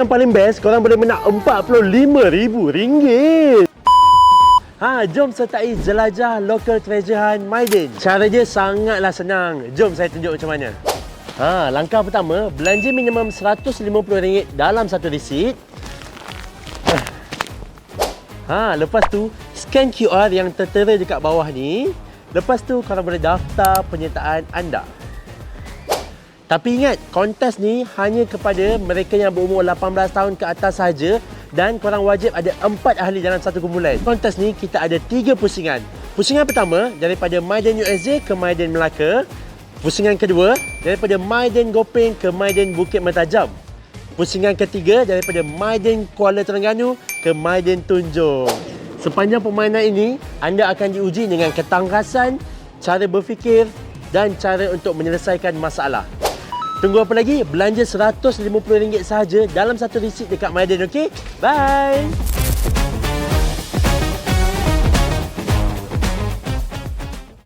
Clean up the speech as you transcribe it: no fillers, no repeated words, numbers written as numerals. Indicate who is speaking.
Speaker 1: Yang paling best, korang boleh menang RM45,000. Jom sertai jelajah local treasure hunt Mydin. Cara dia sangatlah senang. Jom saya tunjuk macam mana. Langkah pertama, belanja minimum RM150 dalam satu resit. Lepas tu, scan QR yang tertera dekat bawah ni. Lepas tu, korang boleh daftar penyertaan anda. Tapi ingat, kontes ni hanya kepada mereka yang berumur 18 tahun ke atas sahaja dan korang wajib ada 4 ahli dalam satu kumpulan. Kontes ni kita ada 3 pusingan. Pusingan pertama daripada Mydin USJ ke Mydin Melaka. Pusingan kedua daripada Mydin Gopeng ke Mydin Bukit Mertajam. Pusingan ketiga daripada Mydin Kuala Terengganu ke Mydin Tunjung. Sepanjang permainan ini, anda akan diuji dengan ketangkasan, cara berfikir dan cara untuk menyelesaikan masalah. Tunggu apa lagi? Belanja RM150 sahaja dalam satu resit dekat Mydin, okey? Bye!